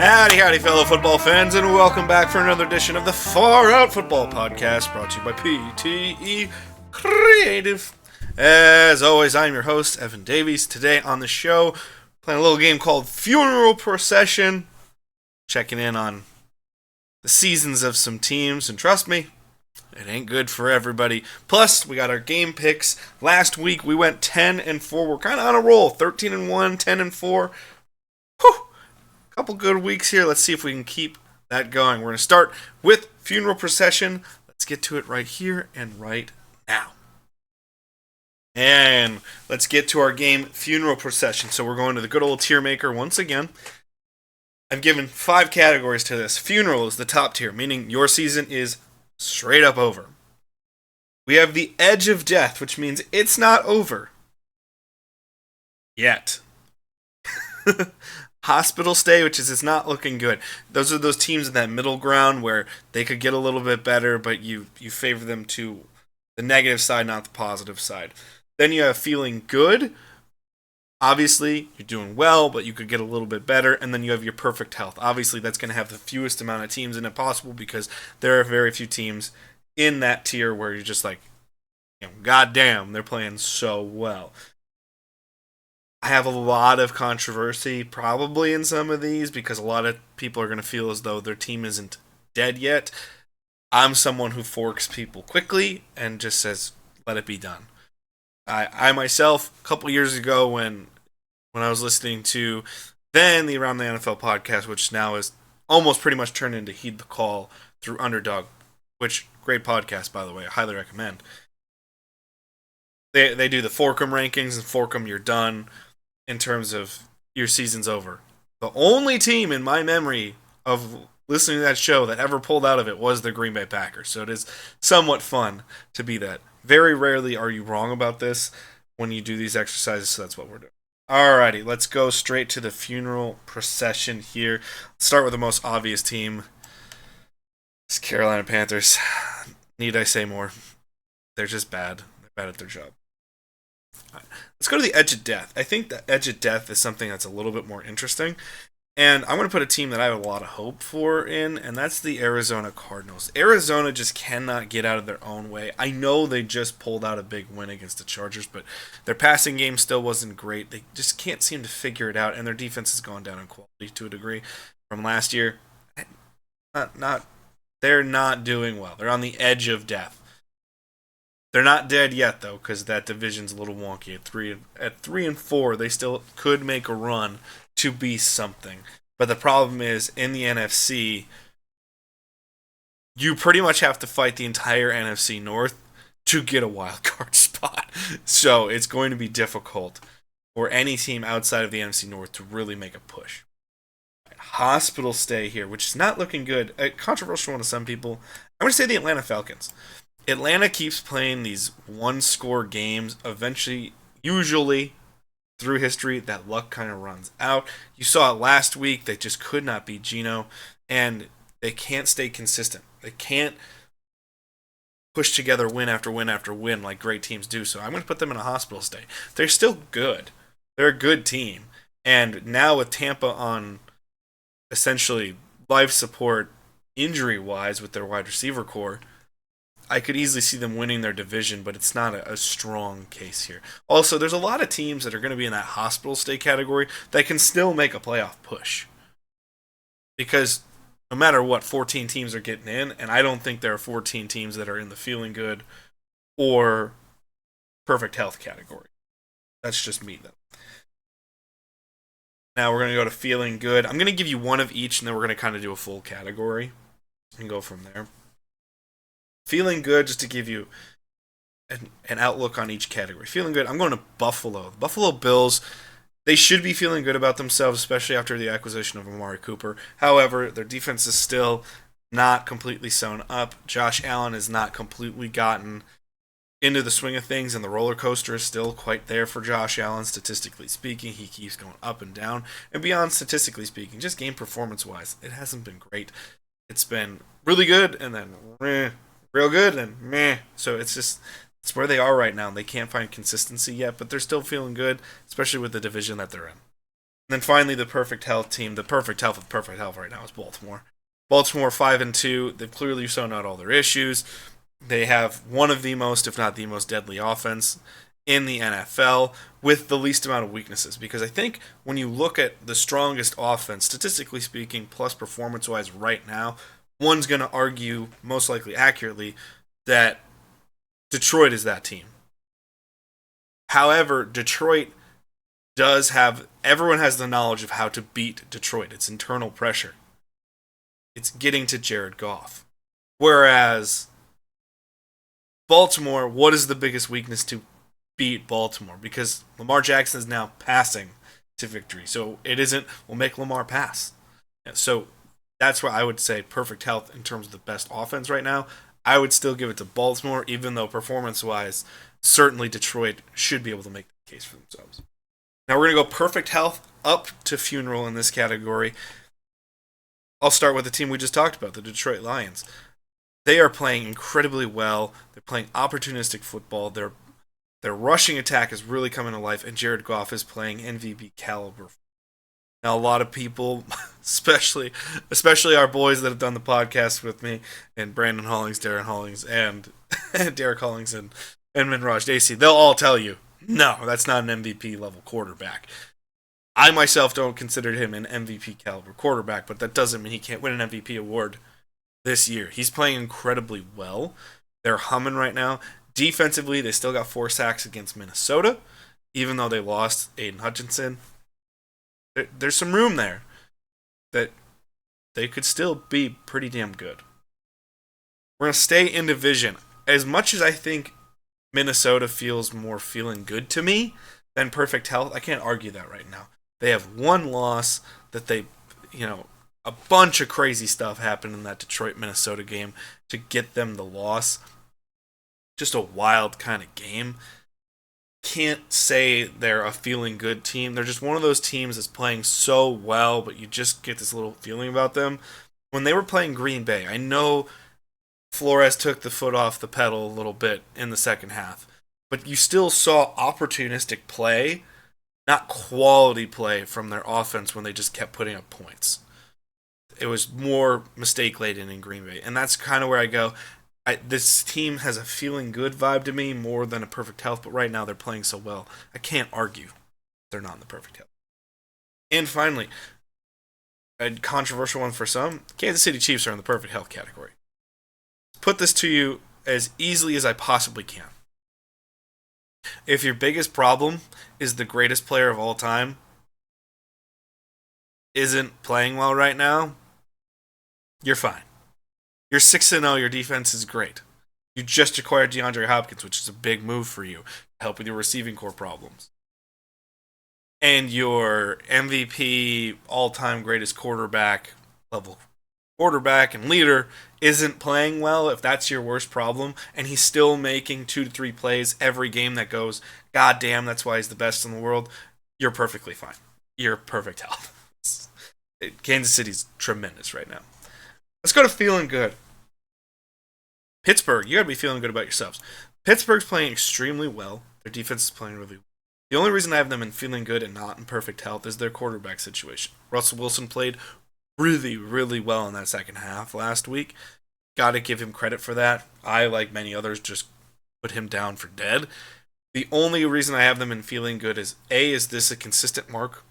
Howdy, fellow football fans, and welcome back for another edition of the Far Out Football Podcast, brought to you by PTE Creative. As always, I'm your host, Evan Davies. Today on the show, playing a little game called Funeral Procession, checking in on the seasons of some teams, and trust me, it ain't good for everybody. Plus, we got our game picks. Last week, we went 10-4. We're kind of on a roll, 13-1, 10-4. Whew! Couple good weeks here. Let's see if we can keep that going. We're going to start with Funeral Procession. Let's get to it right here and right now. And let's get to our game Funeral Procession. So we're going to the good old tier maker once again. I've given 5 categories to this. Funeral is the top tier, meaning your season is straight up over. We have the Edge of Death, which means it's not over. Yet. Hospital Stay, which is it's not looking good. Those are those teams in that middle ground where they could get a little bit better, but you favor them to the negative side, not the positive side. Then you have Feeling Good. Obviously, you're doing well, but you could get a little bit better. And then you have your Perfect Health. Obviously, that's going to have the fewest amount of teams in it possible because there are very few teams in that tier where you're just like, goddamn, they're playing so well. I have a lot of controversy probably in some of these because a lot of people are going to feel as though their team isn't dead yet. I'm someone who forks people quickly and just says, let it be done. I myself, a couple years ago when I was listening to then the Around the NFL podcast, which now is almost pretty much turned into Heed the Call through Underdog, which great podcast, by the way, I highly recommend. They do the Fork'em rankings and Fork'em you're done. In terms of your season's over. The only team in my memory of listening to that show that ever pulled out of it was the Green Bay Packers. So it is somewhat fun to be that. Very rarely are you wrong about this when you do these exercises, so that's what we're doing. Alrighty, let's go straight to the Funeral Procession here. Let's start with the most obvious team. It's Carolina Panthers. Need I say more? They're just bad. They're bad at their job. Let's go to the Edge of Death. I think the Edge of Death is something that's a little bit more interesting. And I'm going to put a team that I have a lot of hope for in, and that's the Arizona Cardinals. Arizona just cannot get out of their own way. I know they just pulled out a big win against the Chargers, but their passing game still wasn't great. They just can't seem to figure it out, and their defense has gone down in quality to a degree from last year. They're not doing well. They're on the edge of death. They're not dead yet, though, because that division's a little wonky. At 3-4, they still could make a run to be something. But the problem is, in the NFC, you pretty much have to fight the entire NFC North to get a wild card spot. So it's going to be difficult for any team outside of the NFC North to really make a push. Hospital Stay here, which is not looking good. A controversial one to some people. I'm going to say the Atlanta Falcons. Atlanta keeps playing these one-score games. Eventually, usually, through history, that luck kind of runs out. You saw it last week. They just could not beat Geno, and they can't stay consistent. They can't push together win after win after win like great teams do. So I'm going to put them in a hospital stay. They're still good. They're a good team. And now with Tampa on essentially life support injury-wise with their wide receiver core, I could easily see them winning their division, but it's not a strong case here. Also, there's a lot of teams that are going to be in that hospital stay category that can still make a playoff push. Because no matter what, 14 teams are getting in, and I don't think there are 14 teams that are in the Feeling Good or Perfect Health category. That's just me, though. Now we're going to go to Feeling Good. I'm going to give you one of each, and then we're going to kind of do a full category and go from there. Feeling Good, just to give you an outlook on each category. Feeling Good, I'm going to Buffalo. The Buffalo Bills, they should be feeling good about themselves, especially after the acquisition of Amari Cooper. However, their defense is still not completely sewn up. Josh Allen has not completely gotten into the swing of things, and the roller coaster is still quite there for Josh Allen, statistically speaking. He keeps going up and down. And beyond statistically speaking, just game performance-wise, it hasn't been great. It's been really good, and then real good, and meh. So it's where they are right now. They can't find consistency yet, but they're still feeling good, especially with the division that they're in. And then finally, the perfect health team. The perfect health with perfect health right now is Baltimore. Baltimore 5-2. They've clearly shown out all their issues. They have one of the most, if not the most, deadly offense in the NFL with the least amount of weaknesses. Because I think when you look at the strongest offense, statistically speaking, plus performance-wise right now, one's going to argue, most likely accurately, that Detroit is that team. However, Detroit does have, everyone has the knowledge of how to beat Detroit. It's internal pressure. It's getting to Jared Goff. Whereas Baltimore, what is the biggest weakness to beat Baltimore? Because Lamar Jackson is now passing to victory. So it isn't, we'll make Lamar pass. So that's where I would say perfect health in terms of the best offense right now. I would still give it to Baltimore, even though performance-wise, certainly Detroit should be able to make the case for themselves. Now we're going to go perfect health up to funeral in this category. I'll start with the team we just talked about, the Detroit Lions. They are playing incredibly well. They're playing opportunistic football. Their rushing attack is really coming to life, and Jared Goff is playing MVP caliber. Now, a lot of people, especially our boys that have done the podcast with me, and Brandon Hollings, Darren Hollings, and Derek Hollings, and Minraj Dacey, they'll all tell you, no, that's not an MVP level quarterback. I myself don't consider him an MVP caliber quarterback, but that doesn't mean he can't win an MVP award this year. He's playing incredibly well. They're humming right now. Defensively, they still got 4 sacks against Minnesota, even though they lost Aiden Hutchinson. There's some room there that they could still be pretty damn good. We're going to stay in division. As much as I think Minnesota feels more feeling good to me than perfect health, I can't argue that right now. They have one loss that they, a bunch of crazy stuff happened in that Detroit-Minnesota game to get them the loss. Just a wild kind of game. Can't say they're a feeling good team. They're just one of those teams that's playing so well, but you just get this little feeling about them. When they were playing Green Bay, I know Flores took the foot off the pedal a little bit in the second half, but you still saw opportunistic play, not quality play from their offense when they just kept putting up points. It was more mistake-laden in Green Bay, and that's kind of where I go. This team has a feeling good vibe to me more than a perfect health, but right now they're playing so well, I can't argue they're not in the perfect health. And finally, a controversial one for some, Kansas City Chiefs are in the perfect health category. Put this to you as easily as I possibly can. If your biggest problem is the greatest player of all time isn't playing well right now, you're fine. You're 6-0, your defense is great. You just acquired DeAndre Hopkins, which is a big move for you to help with your receiving core problems. And your MVP, all-time greatest quarterback, level quarterback and leader, isn't playing well, if that's your worst problem, and he's still making 2 to 3 plays every game that goes, God damn, that's why he's the best in the world, you're perfectly fine. You're perfect health. Kansas City's tremendous right now. Let's go to feeling good. Pittsburgh, you gotta be feeling good about yourselves. Pittsburgh's playing extremely well. Their defense is playing really well. The only reason I have them in feeling good and not in perfect health is their quarterback situation. Russell Wilson played really, really well in that second half last week. Gotta give him credit for that. I, like many others, just put him down for dead. The only reason I have them in feeling good is A, is this a consistent mark?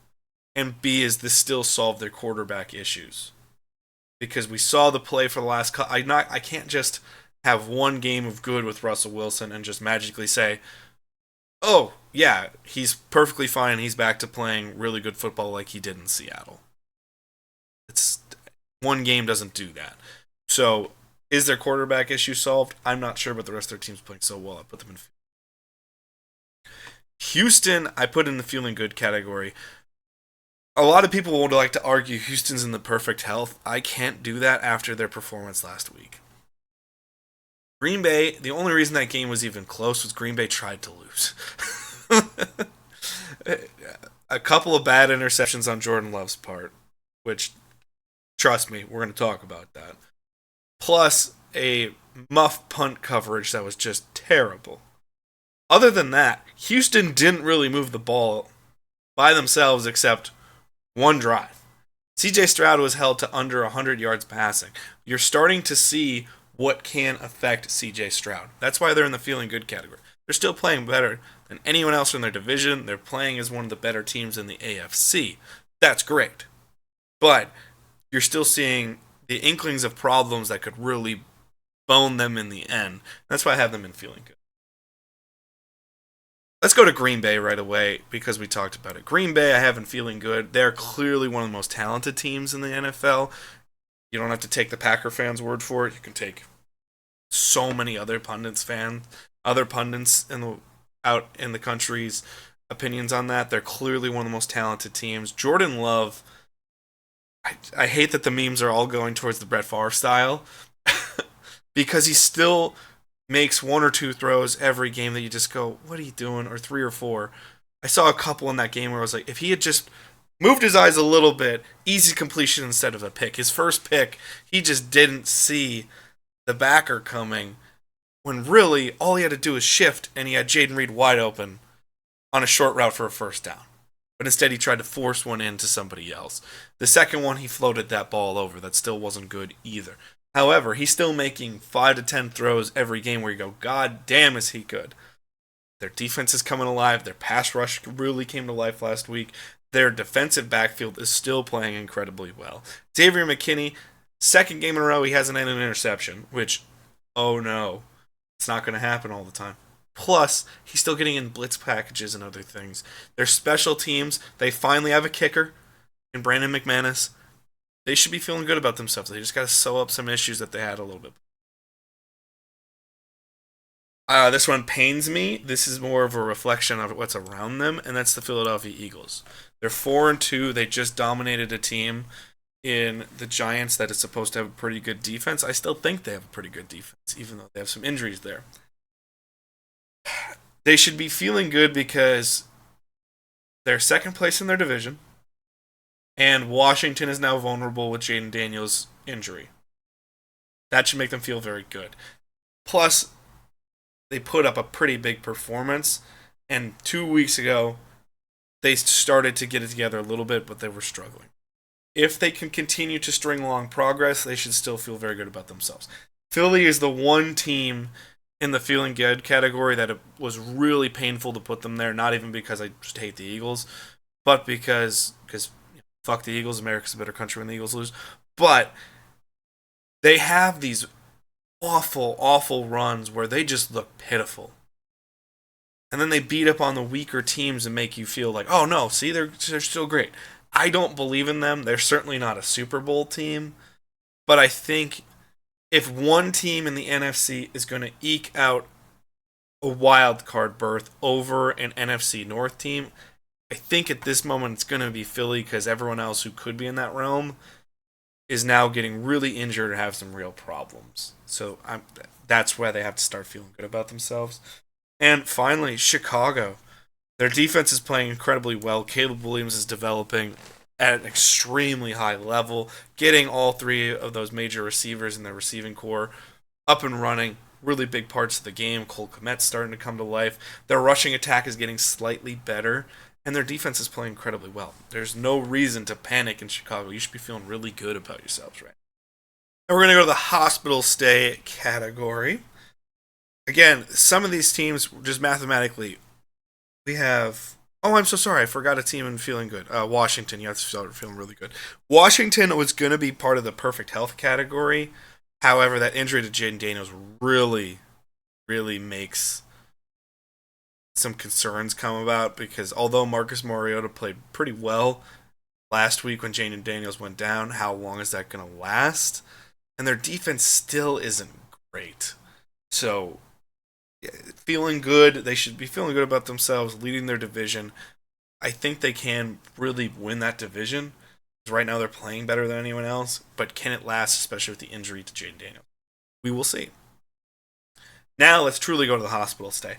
And B, is this still solve their quarterback issues? Because we saw the play for the last I can't just have one game of good with Russell Wilson and just magically say, oh, yeah, he's perfectly fine. He's back to playing really good football like he did in Seattle. One game doesn't do that. So, is their quarterback issue solved? I'm not sure, but the rest of their team's playing so well, I put them in. Houston, I put in the feeling good category. A lot of people would like to argue Houston's in the perfect health. I can't do that after their performance last week. Green Bay, the only reason that game was even close was Green Bay tried to lose. A couple of bad interceptions on Jordan Love's part, which, trust me, we're going to talk about that. Plus a muff punt coverage that was just terrible. Other than that, Houston didn't really move the ball by themselves except One drive. CJ Stroud was held to under 100 yards passing. You're starting to see what can affect CJ Stroud. That's why they're in the feeling good category. They're still playing better than anyone else in their division. They're playing as one of the better teams in the AFC. That's great. But you're still seeing the inklings of problems that could really bone them in the end. That's why I have them in feeling good. Let's go to Green Bay right away because we talked about it. Green Bay, I have in feeling good. They're clearly one of the most talented teams in the NFL. You don't have to take the Packer fans' word for it. You can take so many other pundits out in the country's opinions on that. They're clearly one of the most talented teams. Jordan Love, I hate that the memes are all going towards the Brett Favre style because he still makes one or two throws every game that you just go, what are you doing? Or three or four. I saw a couple in that game where I was like, if he had just moved his eyes a little bit, easy completion instead of a pick. His first pick, he just didn't see the backer coming when really all he had to do was shift and he had Jaden Reed wide open on a short route for a first down. But instead he tried to force one into somebody else. The second one, he floated that ball over. That still wasn't good either. However, he's still making 5 to 10 throws every game where you go, God damn, is he good. Their defense is coming alive. Their pass rush really came to life last week. Their defensive backfield is still playing incredibly well. Xavier McKinney, second game in a row, he hasn't had an interception, which, oh no, it's not going to happen all the time. Plus, he's still getting in blitz packages and other things. Their special teams, they finally have a kicker in Brandon McManus. They should be feeling good about themselves. They just got to sew up some issues that they had a little bit. This one pains me. This is more of a reflection of what's around them, and that's the Philadelphia Eagles. They're 4-2. They just dominated a team in the Giants that is supposed to have a pretty good defense. I still think they have a pretty good defense, even though they have some injuries there. They should be feeling good because they're second place in their division, and Washington is now vulnerable with Jaden Daniels' injury. That should make them feel very good. Plus, they put up a pretty big performance, and 2 weeks ago, they started to get it together a little bit, but they were struggling. If they can continue to string along progress, they should still feel very good about themselves. Philly is the one team in the feeling good category that it was really painful to put them there, not even because I just hate the Eagles, but because fuck the Eagles, America's a better country when the Eagles lose. But they have these awful, awful runs where they just look pitiful. And then they beat up on the weaker teams and make you feel like, oh no, see, they're still great. I don't believe in them. They're certainly not a Super Bowl team. But I think if one team in the NFC is going to eke out a wild card berth over an NFC North team, I think at this moment it's going to be Philly because everyone else who could be in that realm is now getting really injured or have some real problems. So that's why they have to start feeling good about themselves. And finally, Chicago. Their defense is playing incredibly well. Caleb Williams is developing at an extremely high level, getting all three of those major receivers in their receiving core up and running. Really big parts of the game. Cole Kmet's starting to come to life. Their rushing attack is getting slightly better, and their defense is playing incredibly well. There's no reason to panic in Chicago. You should be feeling really good about yourselves right now. And we're going to go to the hospital stay category. Again, some of these teams, just mathematically, we have... Oh, I'm so sorry. I forgot a team and feeling good. Washington. You have to start feeling really good. Washington was going to be part of the perfect health category. However, that injury to Jaden Daniels really, really makes some concerns come about because although Marcus Mariota played pretty well last week when Jaden Daniels went down, how long is that going to last? And their defense still isn't great. So, feeling good. They should be feeling good about themselves, leading their division. I think they can really win that division. Right now they're playing better than anyone else, but can it last, especially with the injury to Jaden Daniels? We will see. Now let's truly go to the hospital stay.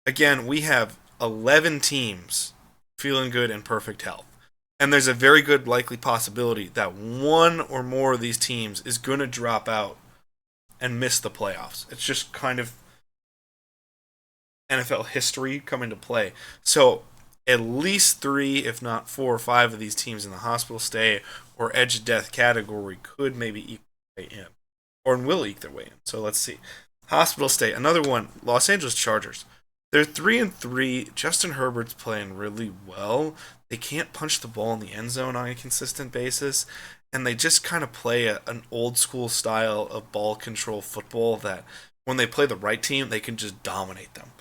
Again, we have 11 teams feeling good in perfect health. And there's a very good likely possibility that one or more of these teams is going to drop out and miss the playoffs. It's just kind of NFL history come into play. So at least 3, if not 4 or 5 of these teams in the hospital stay or edge of death category could maybe eke their way in, or will eke their way in. So let's see. Hospital stay, another one. Los Angeles Chargers. They're 3-3. Justin Herbert's playing really well. They can't punch the ball in the end zone on a consistent basis, and they just kind of play an old school style of ball control football that when they play the right team, they can just dominate them.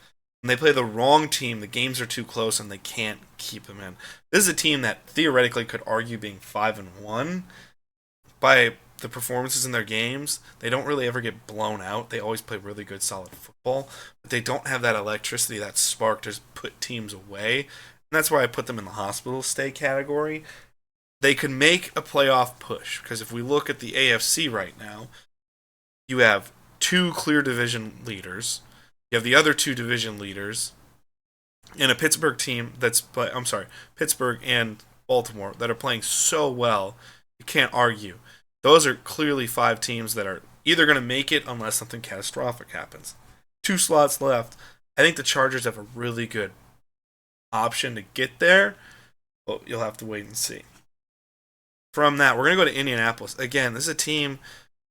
When they play the wrong team, the games are too close and they can't keep them in. This is a team that theoretically could argue being 5-1 by the performances in their games. They don't really ever get blown out. They always play really good, solid football, but they don't have that electricity, that spark to put teams away. And that's why I put them in the hospital stay category. They could make a playoff push because if we look at the AFC right now, you have 2 clear division leaders. You have the other 2 division leaders and a Pittsburgh team Pittsburgh and Baltimore that are playing so well, you can't argue. Those are clearly 5 teams that are either going to make it unless something catastrophic happens. 2 slots left. I think the Chargers have a really good option to get there, but you'll have to wait and see. From that, we're going to go to Indianapolis. Again, this is a team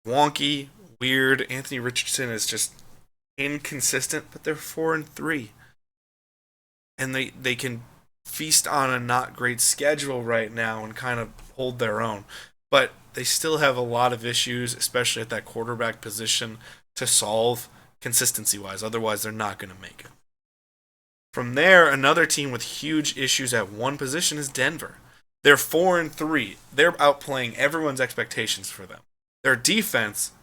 wonky, weird. Anthony Richardson is just inconsistent, but they're 4-3. And they can feast on a not great schedule right now and kind of hold their own. But they still have a lot of issues, especially at that quarterback position, to solve consistency-wise. Otherwise, they're not going to make it. From there, another team with huge issues at one position is Denver. They're 4-3. They're outplaying everyone's expectations for them. Their defense,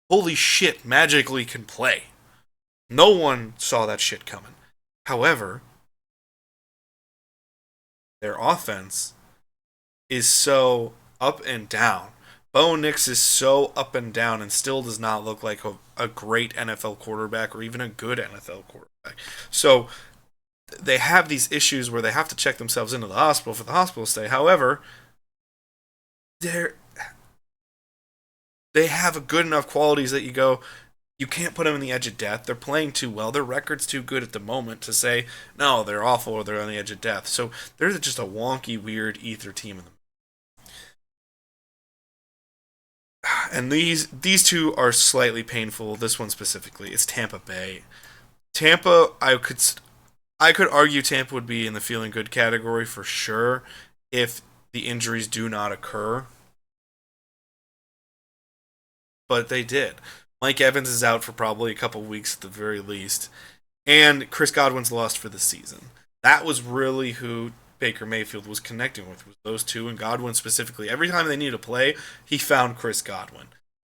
holy shit, magically can play. No one saw that shit coming. However, their offense is so up and down. Bo Nix is so up and down and still does not look like a great NFL quarterback or even a good NFL quarterback. So they have these issues where they have to check themselves into the hospital for the hospital stay. However, they have a good enough qualities that you can't put them in the edge of death. They're playing too well. Their record's too good at the moment to say, no, they're awful or they're on the edge of death. So they're just a wonky, weird ether team in them. And these 2 are slightly painful. This one specifically is Tampa Bay. Tampa, I could argue Tampa would be in the feeling good category for sure if the injuries do not occur. But they did. Mike Evans is out for probably a couple weeks at the very least. And Chris Godwin's lost for the season. That was really who Baker Mayfield was connecting with, was those 2, and Godwin specifically. Every time they needed to play, he found Chris Godwin.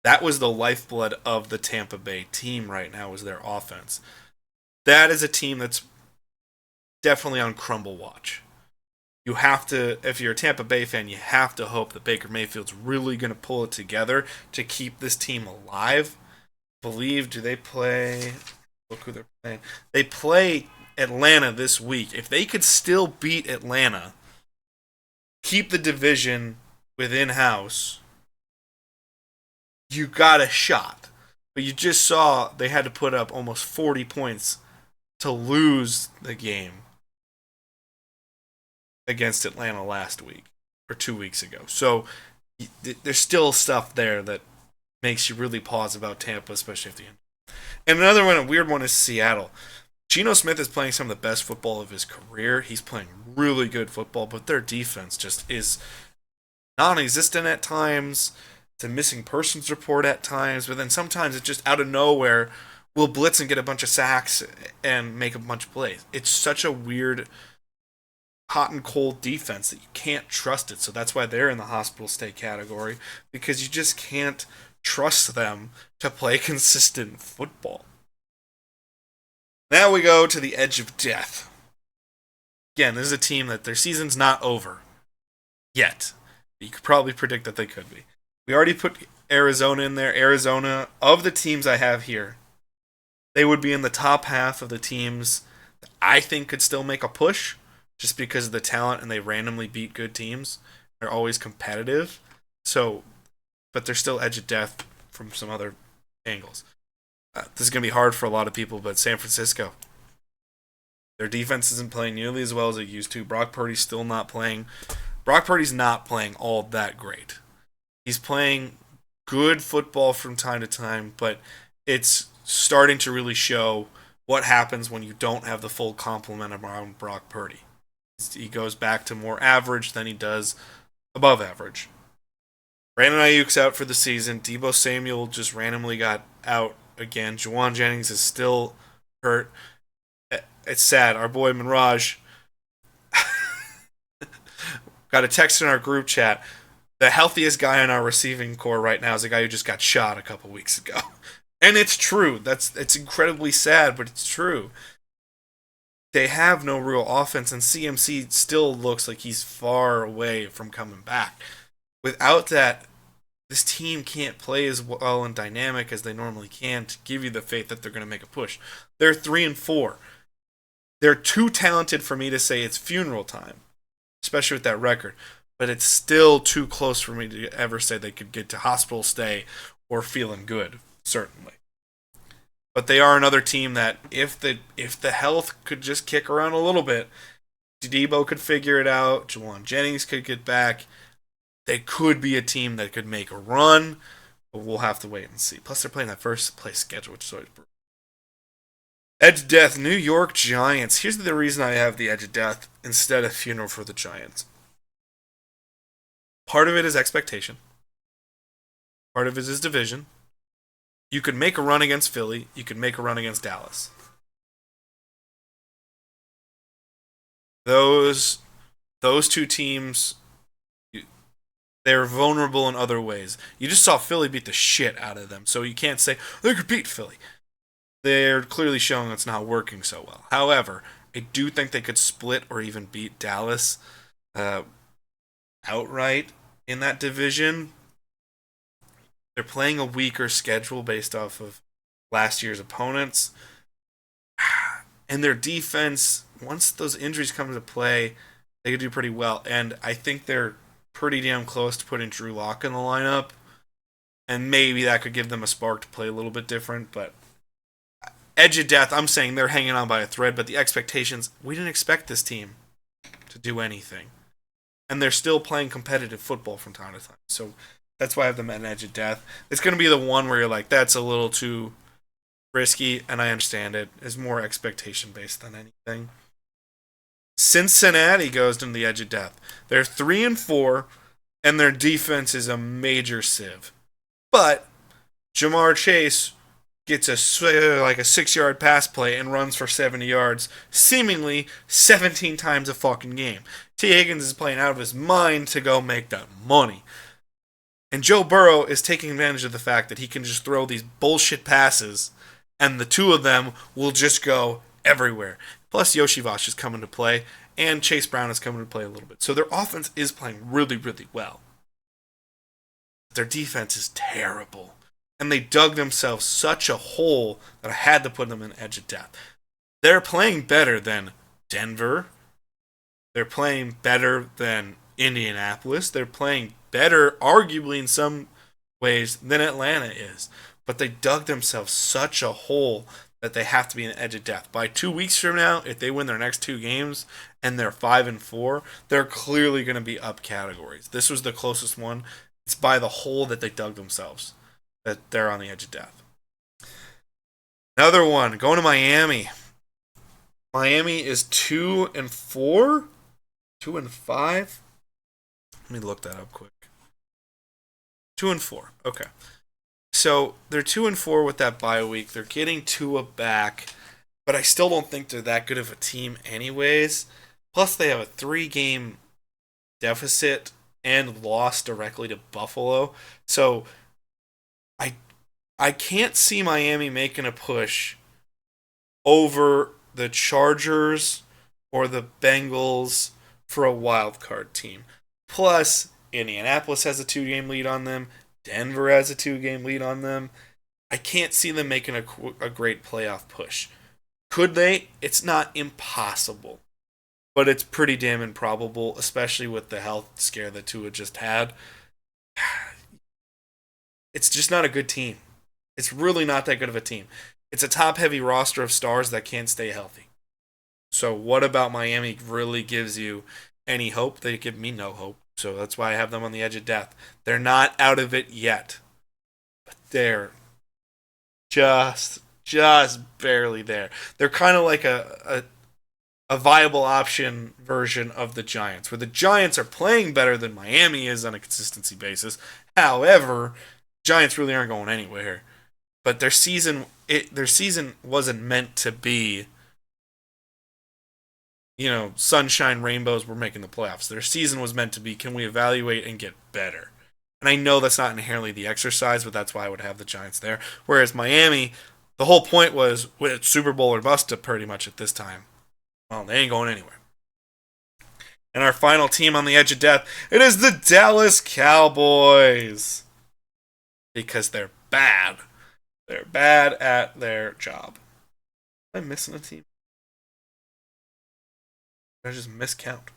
That was the lifeblood of the Tampa Bay team right now, was their offense. That is a team that's definitely on crumble watch. You have to, if you're a Tampa Bay fan, you have to hope that Baker Mayfield's really going to pull it together to keep this team alive. Do they play? Look who they're playing. They play Atlanta this week. If they could still beat Atlanta, keep the division within house, you got a shot. But you just saw they had to put up almost 40 points to lose the game against Atlanta last week or 2 weeks ago. So there's still stuff there that makes you really pause about Tampa, especially at the end. And another one, a weird one, is Seattle. Geno Smith is playing some of the best football of his career. He's playing really good football, but their defense just is non-existent at times. It's a missing persons report at times, but then sometimes it's just out of nowhere will blitz and get a bunch of sacks and make a bunch of plays. It's such a weird hot and cold defense that you can't trust it. So that's why they're in the hospital stay category, because you just can't trust them to play consistent football. Now we go to the edge of death. Again, this is a team that their season's not over yet. You could probably predict that they could be. We already put Arizona in there. Arizona, of the teams I have here, they would be in the top half of the teams that I think could still make a push just because of the talent, and they randomly beat good teams. They're always competitive. So, but they're still edge of death from some other angles. This is going to be hard for a lot of people, but San Francisco. Their defense isn't playing nearly as well as it used to. Brock Purdy's still not playing. Brock Purdy's not playing all that great. He's playing good football from time to time, but it's starting to really show what happens when you don't have the full complement around Brock Purdy. He goes back to more average than he does above average. Brandon Ayuk's out for the season. Deebo Samuel just randomly got out again. Juwan Jennings is still hurt. It's sad. Our boy Minraj got a text in our group chat. The healthiest guy in our receiving core right now is a guy who just got shot a couple weeks ago. And it's true. It's incredibly sad, but it's true. They have no real offense, and CMC still looks like he's far away from coming back. Without that, this team can't play as well and dynamic as they normally can to give you the faith that they're going to make a push. They're 3-4. They're too talented for me to say it's funeral time, especially with that record. But it's still too close for me to ever say they could get to hospital stay or feeling good, certainly. But they are another team that if the health could just kick around a little bit, Deebo could figure it out, Juwan Jennings could get back, they could be a team that could make a run, but we'll have to wait and see. Plus, they're playing that first place schedule, which is always brutal. Edge of Death, New York Giants. Here's the reason I have the Edge of Death instead of Funeral for the Giants. Part of it is expectation. Part of it is division. You could make a run against Philly. You could make a run against Dallas. Those two teams, they're vulnerable in other ways. You just saw Philly beat the shit out of them, so you can't say they could beat Philly. They're clearly showing it's not working so well. However, I do think they could split or even beat Dallas outright in that division. They're playing a weaker schedule based off of last year's opponents. And their defense, once those injuries come into play, they could do pretty well. And I think they're pretty damn close to putting Drew Lock in the lineup. And maybe that could give them a spark to play a little bit different. But Edge of Death, I'm saying they're hanging on by a thread. But the expectations, we didn't expect this team to do anything. And they're still playing competitive football from time to time. So that's why I have them at an Edge of Death. It's going to be the one where you're like, that's a little too risky, and I understand it. It's more expectation-based than anything. Cincinnati goes to the Edge of Death. They're 3-4, and their defense is a major sieve. But Jamar Chase gets a 6-yard pass play and runs for 70 yards, seemingly 17 times a fucking game. T. Higgins is playing out of his mind to go make that money. And Joe Burrow is taking advantage of the fact that he can just throw these bullshit passes, and the two of them will just go everywhere. Plus, Yoshi Vosh is coming to play, and Chase Brown is coming to play a little bit. So their offense is playing really, really well. Their defense is terrible. And they dug themselves such a hole that I had to put them in Edge of Death. They're playing better than Denver. They're playing better than Indianapolis. They're playing better, arguably in some ways, than Atlanta is. But they dug themselves such a hole that they have to be an Edge of Death. By 2 weeks from now, if they win their next 2 games and they're 5-4, they're clearly going to be up categories. This was the closest one. It's by the hole that they dug themselves that they're on the Edge of Death. Another one, going to Miami. Miami is 2-4? 2-5? Let me look that up quick. 2-4. Okay. So they're 2-4 with that bye week. They're getting Tua back, but I still don't think they're that good of a team anyways. Plus, they have a 3-game deficit and lost directly to Buffalo. So I can't see Miami making a push over the Chargers or the Bengals for a wild card team. Plus, Indianapolis has a 2-game lead on them. Denver has a 2-game lead on them. I can't see them making a great playoff push. Could they? It's not impossible. But it's pretty damn improbable, especially with the health scare that Tua just had. It's just not a good team. It's really not that good of a team. It's a top-heavy roster of stars that can't stay healthy. So what about Miami really gives you any hope? They give me no hope. So that's why I have them on the edge of death. They're not out of it yet, but they're just barely there. They're kind of like a viable option version of the Giants, where the Giants are playing better than Miami is on a consistency basis. However, Giants really aren't going anywhere. But their season wasn't meant to be, sunshine rainbows. We're making the playoffs. Their season was meant to be, can we evaluate and get better? And I know that's not inherently the exercise, but that's why I would have the Giants there. Whereas Miami, the whole point was with Super Bowl or bust pretty much at this time. Well, they ain't going anywhere. And our final team on the edge of death, it is the Dallas Cowboys. Because they're bad. They're bad at their job. Am I missing a team? Did I just miscount?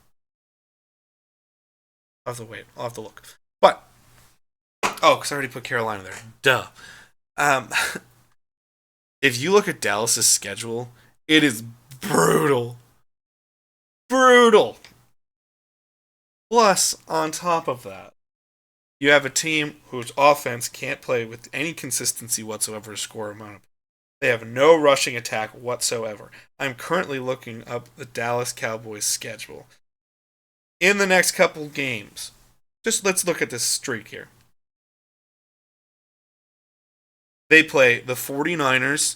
I'll have to wait. I'll have to look. But, because I already put Carolina there. Duh. If you look at Dallas's schedule, it is brutal. Brutal. Plus, on top of that, you have a team whose offense can't play with any consistency whatsoever to score amount of. They have no rushing attack whatsoever. I'm currently looking up the Dallas Cowboys schedule. In the next couple games, just let's look at this streak here. They play the 49ers,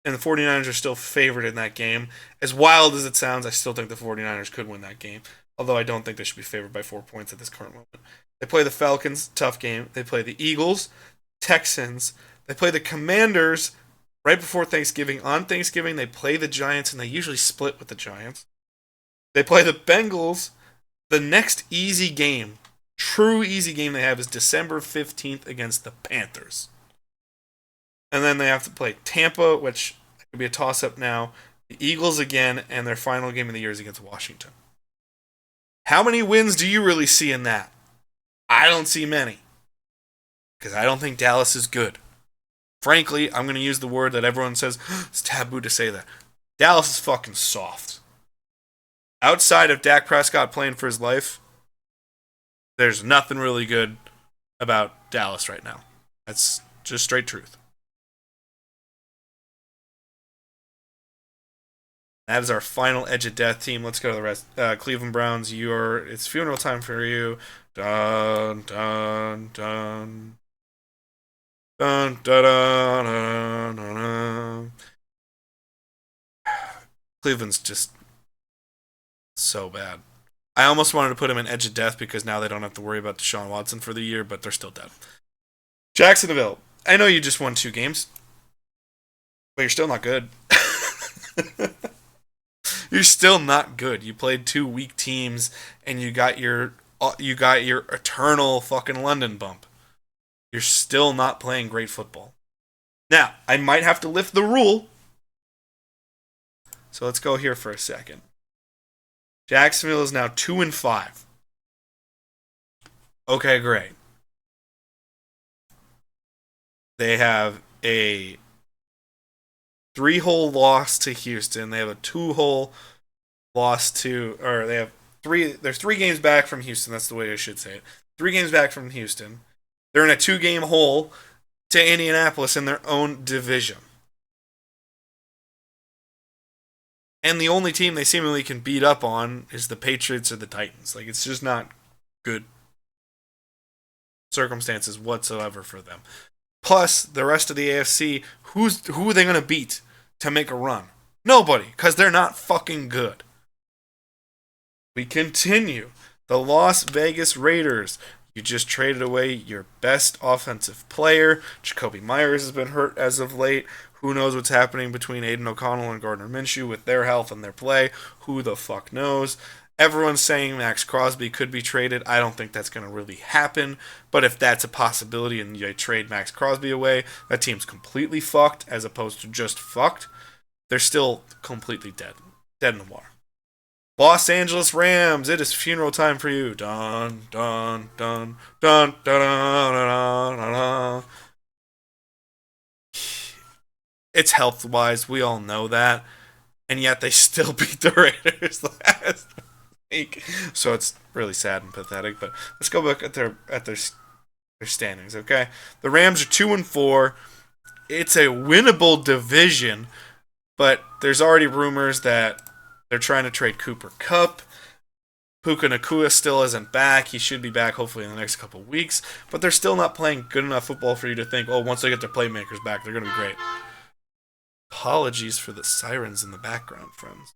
and the 49ers are still favored in that game. As wild as it sounds, I still think the 49ers could win that game. Although I don't think they should be favored by 4 points at this current moment. They play the Falcons, tough game. They play the Eagles, Texans. They play the Commanders right before Thanksgiving. On Thanksgiving, they play the Giants, and they usually split with the Giants. They play the Bengals. The next easy game, true easy game they have is December 15th against the Panthers. And then they have to play Tampa, which could be a toss-up now, the Eagles again, and their final game of the year is against Washington. How many wins do you really see in that? I don't see many. Because I don't think Dallas is good. Frankly, I'm going to use the word that everyone says, it's taboo to say that. Dallas is fucking soft. Outside of Dak Prescott playing for his life, there's nothing really good about Dallas right now. That's just straight truth. That is our final edge of death team. Let's go to the rest. Cleveland Browns, it's funeral time for you. Dun dun dun. Dun dun dun dun dun. Dun. Cleveland's just so bad. I almost wanted to put him in edge of death because now they don't have to worry about Deshaun Watson for the year, but they're still dead. Jacksonville, I know you just won 2 games, but you're still not good. You're still not good. You played 2 weak teams, and you got your eternal fucking London bump. You're still not playing great football. Now, I might have to lift the rule. So let's go here for a second. Jacksonville is now 2-5. Okay, great. They have a 3-hole loss to Houston. They have a 2-hole loss to, or they have 3. There's 3 games back from Houston. That's the way I should say it. 3 games back from Houston. They're in a 2-game hole to Indianapolis in their own division. And the only team they seemingly can beat up on is the Patriots or the Titans. Like, it's just not good circumstances whatsoever for them. Plus, the rest of the AFC, who are they going to beat to make a run? Nobody, because they're not fucking good. We continue. The Las Vegas Raiders. You just traded away your best offensive player. Jacoby Myers has been hurt as of late. Who knows what's happening between Aiden O'Connell and Gardner Minshew with their health and their play? Who the fuck knows? Everyone's saying Max Crosby could be traded. I don't think that's going to really happen. But if that's a possibility and you trade Max Crosby away, that team's completely fucked as opposed to just fucked. They're still completely dead. Dead in the water. Los Angeles Rams, it is funeral time for you. Dun, dun, dun, dun, dun, dun, dun, dun, dun. It's health-wise. We all know that. And yet they still beat the Raiders last week. So it's really sad and pathetic. But let's go look at their standings, okay? The Rams are 2-4. It's a winnable division, but there's already rumors that they're trying to trade Cooper Kupp. Puka Nacua still isn't back. He should be back hopefully in the next couple of weeks. But they're still not playing good enough football for you to think, oh, once they get their playmakers back, they're going to be great. Apologies for the sirens in the background, friends.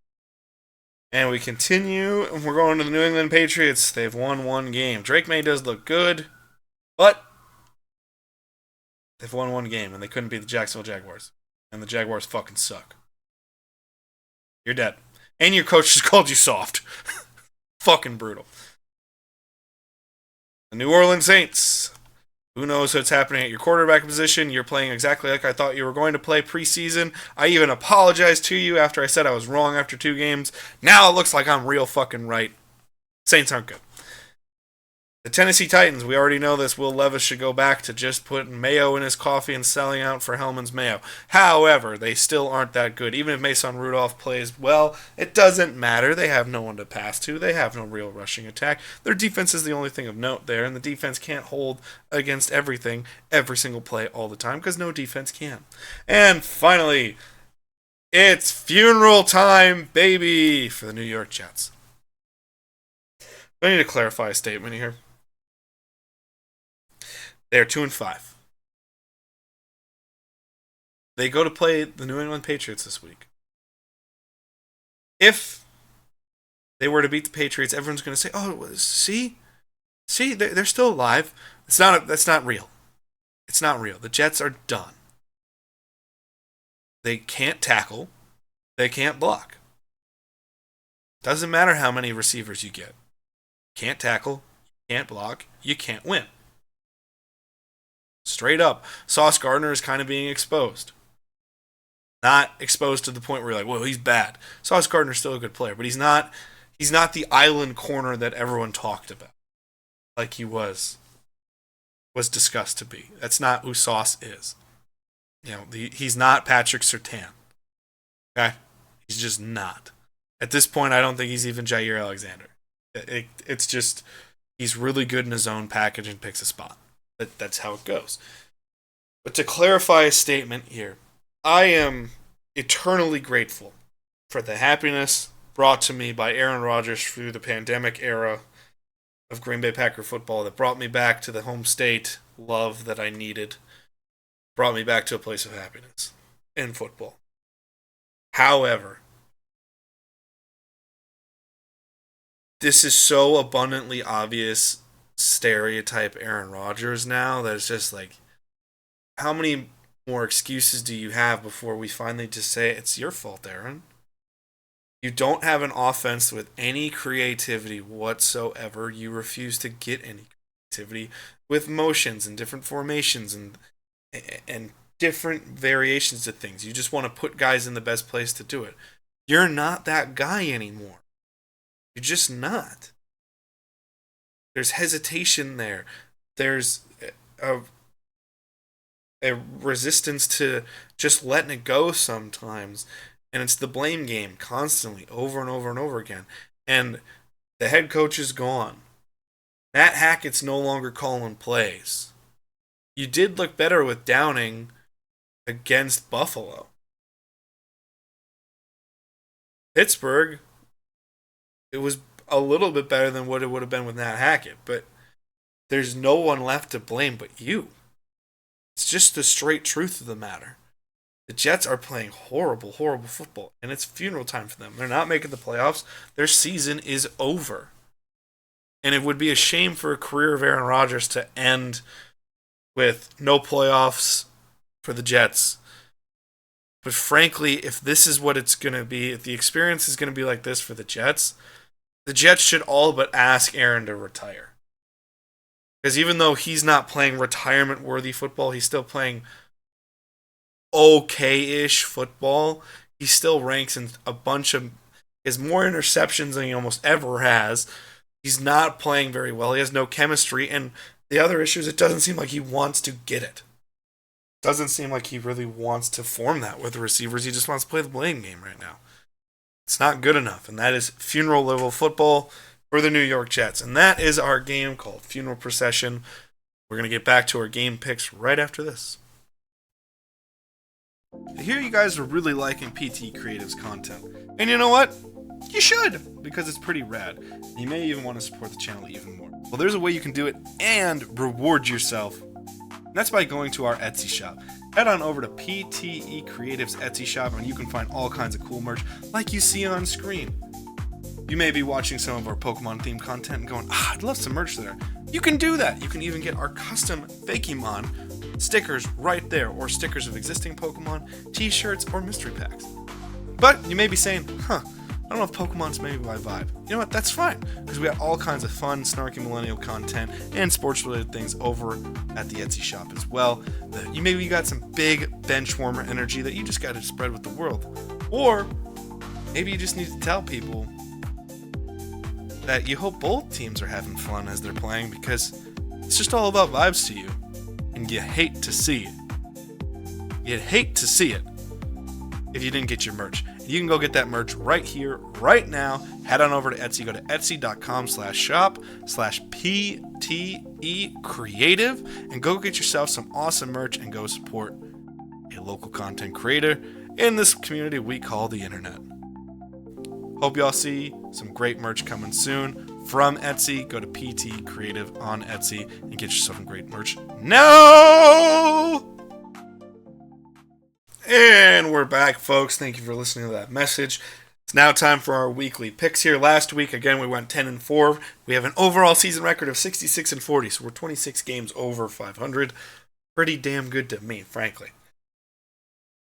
And we continue. We're going to the New England Patriots. They've won one game. Drake May does look good, but they've won one game, and they couldn't beat the Jacksonville Jaguars. And the Jaguars fucking suck. You're dead. And your coach just called you soft. Fucking brutal. The New Orleans Saints. Who knows what's happening at your quarterback position? You're playing exactly like I thought you were going to play preseason. I even apologized to you after I said I was wrong after 2 games. Now it looks like I'm real fucking right. Saints aren't good. The Tennessee Titans, we already know this. Will Levis should go back to just putting mayo in his coffee and selling out for Hellman's Mayo. However, they still aren't that good. Even if Mason Rudolph plays well, it doesn't matter. They have no one to pass to. They have no real rushing attack. Their defense is the only thing of note there, and the defense can't hold against everything, every single play, all the time, because no defense can. And finally, it's funeral time, baby, for the New York Jets. I need to clarify a statement here. They are 2-5. They go to play the New England Patriots this week. If they were to beat the Patriots, everyone's going to say, "Oh, see, they're still alive." That's not real. It's not real. The Jets are done. They can't tackle. They can't block. Doesn't matter how many receivers you get. Can't tackle. Can't block. You can't win. Straight up, Sauce Gardner is kind of being exposed. Not exposed to the point where you're like, well, he's bad. Sauce Gardner's still a good player, but he's not the island corner that everyone talked about. Like he was discussed to be. That's not who Sauce is. He's not Patrick Surtain. Okay? He's just not. At this point, I don't think he's even Jair Alexander. It's just, he's really good in his own package and picks a spot. That's how it goes. But to clarify a statement here, I am eternally grateful for the happiness brought to me by Aaron Rodgers through the pandemic era of Green Bay Packer football that brought me back to the home state love that I needed, brought me back to a place of happiness in football. However, this is so abundantly obvious stereotype Aaron Rodgers now that it's just like, how many more excuses do you have before we finally just say it's your fault, Aaron? You don't have an offense with any creativity whatsoever. You refuse to get any creativity with motions and different formations and different variations of things. You just want to put guys in the best place to do it. You're not that guy anymore. You're just not. There's hesitation there. There's a resistance to just letting it go sometimes. And it's the blame game constantly, over and over and over again. And the head coach is gone. Matt Hackett's no longer calling plays. You did look better with Downing against Buffalo. Pittsburgh, it was a little bit better than what it would have been with Matt Hackett, but there's no one left to blame but you. It's just the straight truth of the matter. The Jets are playing horrible, horrible football, and it's funeral time for them. They're not making the playoffs. Their season is over. And it would be a shame for a career of Aaron Rodgers to end with no playoffs for the Jets. But frankly, if this is what it's going to be, if the experience is going to be like this for the Jets should all but ask Aaron to retire. Because even though he's not playing retirement-worthy football, he's still playing okay-ish football. He still ranks in a bunch of... He has more interceptions than he almost ever has. He's not playing very well. He has no chemistry. And the other issue is it doesn't seem like he wants to get it. Doesn't seem like he really wants to form that with the receivers. He just wants to play the blame game right now. It's not good enough, and that is funeral level football for the New York Jets. And that is our game called Funeral Procession. We're going to get back to our game picks right after this. I hear you guys are really liking PTE Creative's content. And you know what? You should, because it's pretty rad. You may even want to support the channel even more. Well, there's a way you can do it and reward yourself. And that's by going to our Etsy shop. Head on over to PTE Creative's Etsy shop and you can find all kinds of cool merch like you see on screen. You may be watching some of our Pokemon themed content and going, I'd love some merch there. You can do that. You can even get our custom Fakemon stickers right there, or stickers of existing Pokemon, t-shirts, or mystery packs. But you may be saying, I don't know if Pokemon's maybe my vibe. You know what? That's fine, because we got all kinds of fun, snarky millennial content and sports-related things over at the Etsy shop as well. You maybe got some big bench warmer energy that you just got to spread with the world. Or maybe you just need to tell people that you hope both teams are having fun as they're playing, because it's just all about vibes to you. And you hate to see it. You'd hate to see it if you didn't get your merch. You can go get that merch right here, right now. Head on over to Etsy. Go to etsy.com/shop/PTE Creative and go get yourself some awesome merch and go support a local content creator in this community we call the internet. Hope y'all see some great merch coming soon from Etsy. Go to PTE Creative on Etsy and get yourself some great merch. No! And we're back, folks. Thank you for listening to that message. It's now time for our weekly picks here. Last week, again, we went 10-4. We have an overall season record of 66-40, so we're 26 games over 500. Pretty damn good to me, frankly.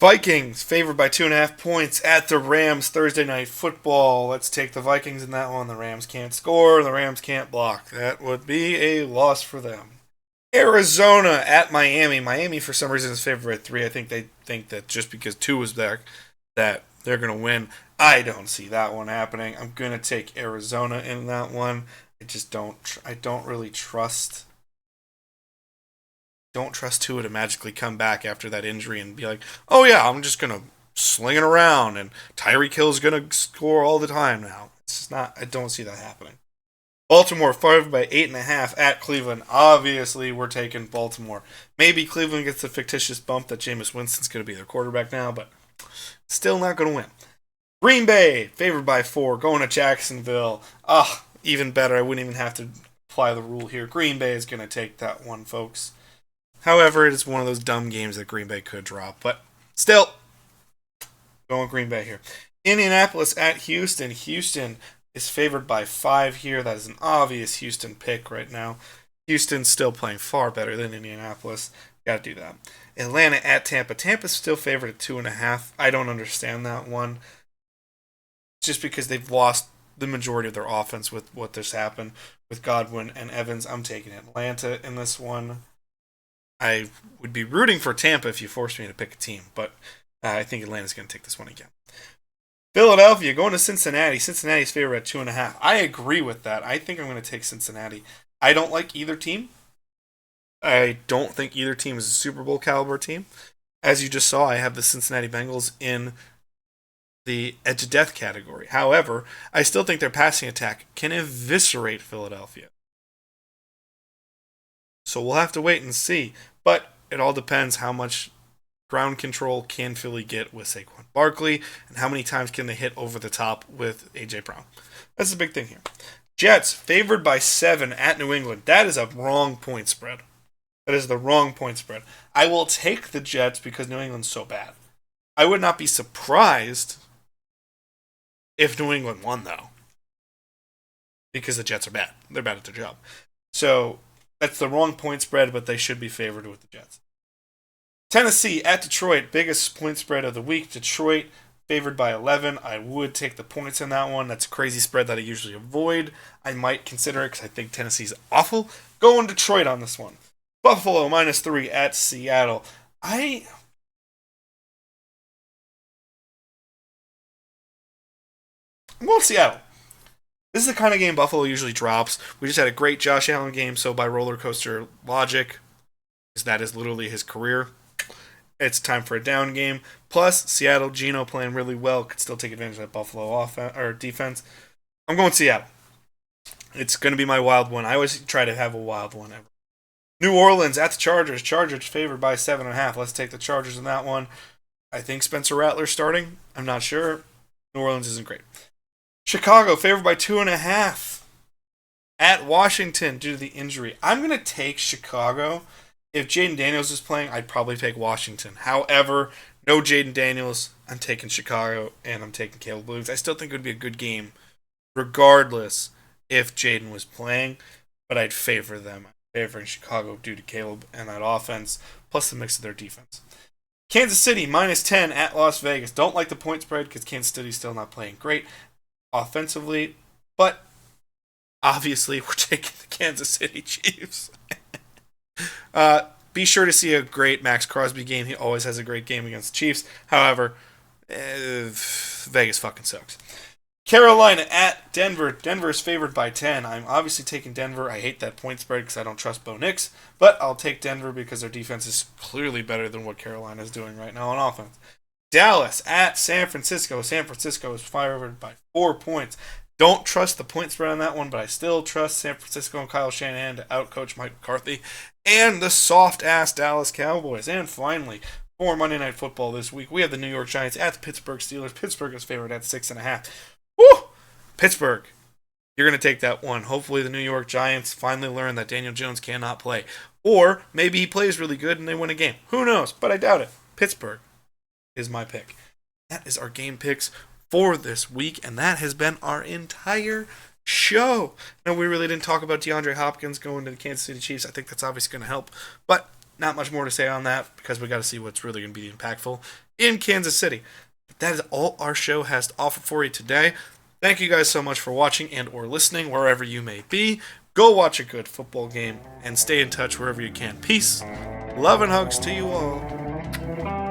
Vikings favored by 2.5 points at the Rams Thursday Night Football. Let's take the Vikings in that one. The Rams can't score. The Rams can't block. That would be a loss for them. Arizona at Miami. Miami, for some reason, is favored by 3. I think they think that just because 2 is there, that they're going to win. I don't see that one happening. I'm going to take Arizona in that one. I don't really trust Tua to magically come back after that injury and be like, oh yeah, I'm just going to sling it around and Tyreek Hill's going to score all the time now. It's just not, I don't see that happening. Baltimore favored by 8.5 at Cleveland. Obviously, we're taking Baltimore. Maybe Cleveland gets the fictitious bump that Jameis Winston's going to be their quarterback now, but still not going to win. Green Bay favored by 4, going to Jacksonville. Even better. I wouldn't even have to apply the rule here. Green Bay is going to take that one, folks. However, it is one of those dumb games that Green Bay could drop, but still, going Green Bay here. Indianapolis at Houston. Houston is favored by 5 here. That is an obvious Houston pick right now. Houston's still playing far better than Indianapolis. Got to do that. Atlanta at Tampa. Tampa's still favored at 2.5. I don't understand that one. Just because they've lost the majority of their offense with what just happened with Godwin and Evans. I'm taking Atlanta in this one. I would be rooting for Tampa if you forced me to pick a team, but I think Atlanta's going to take this one again. Philadelphia going to Cincinnati. Cincinnati's favored at 2.5. I agree with that. I think I'm going to take Cincinnati. I don't like either team. I don't think either team is a Super Bowl caliber team. As you just saw, I have the Cincinnati Bengals in the edge of death category. However, I still think their passing attack can eviscerate Philadelphia. So we'll have to wait and see. But it all depends how much ground control can Philly get with Saquon Barkley and how many times can they hit over the top with A.J. Brown. That's the big thing here. Jets favored by 7 at New England. That is a wrong point spread. That is the wrong point spread. I will take the Jets because New England's so bad. I would not be surprised if New England won, though. Because the Jets are bad. They're bad at their job. So that's the wrong point spread, but they should be favored with the Jets. Tennessee at Detroit. Biggest point spread of the week. Detroit favored by 11. I would take the points in that one. That's a crazy spread that I usually avoid. I might consider it because I think Tennessee's awful. Going Detroit on this one. Buffalo -3 at Seattle. I'm going Seattle. This is the kind of game Buffalo usually drops. We just had a great Josh Allen game, so by roller coaster logic, because that is literally his career, It's time for a down game. Plus, Seattle, Geno playing really well, could still take advantage of that Buffalo offense or defense. I'm going Seattle. It's going to be my wild one. I always try to have a wild one ever. New Orleans at the Chargers. Chargers favored by 7.5. Let's take the Chargers in that one. I think Spencer Rattler's starting. I'm not sure. New Orleans isn't great. Chicago favored by 2.5 at Washington due to the injury. I'm going to take Chicago. If Jaden Daniels is playing, I'd probably take Washington. However, no Jaden Daniels. I'm taking Chicago, and I'm taking Caleb Williams. I still think it would be a good game, regardless if Jaden was playing, but I'd favor them. I'm favoring Chicago due to Caleb and that offense, plus the mix of their defense. Kansas City -10 at Las Vegas. Don't like the point spread because Kansas City's still not playing great offensively, but obviously we're taking the Kansas City Chiefs. Be sure to see a great Max Crosby game. He always has a great game against the Chiefs. However, Vegas fucking sucks. Carolina at Denver. Denver is favored by 10. I'm obviously taking Denver. I hate that point spread because I don't trust Bo Nix, but I'll take Denver because their defense is clearly better than what Carolina is doing right now on offense. Dallas at San Francisco. San Francisco is favored by 4 points. Don't trust the point spread on that one, but I still trust San Francisco and Kyle Shanahan to outcoach Mike McCarthy and the soft-ass Dallas Cowboys. And finally, for Monday Night Football this week, we have the New York Giants at the Pittsburgh Steelers. Pittsburgh is favored at 6.5. Woo! Pittsburgh, you're going to take that one. Hopefully the New York Giants finally learn that Daniel Jones cannot play. Or maybe he plays really good and they win a game. Who knows? But I doubt it. Pittsburgh is my pick. That is our game picks for this week, and that has been our entire show. No, we really didn't talk about DeAndre Hopkins going to the Kansas City Chiefs. I think that's obviously going to help, but not much more to say on that because we got to see what's really going to be impactful in Kansas City. But that is all our show has to offer for you today. Thank you guys so much for watching and or listening wherever you may be. Go watch a good football game and stay in touch wherever you can. Peace, love, and hugs to you all.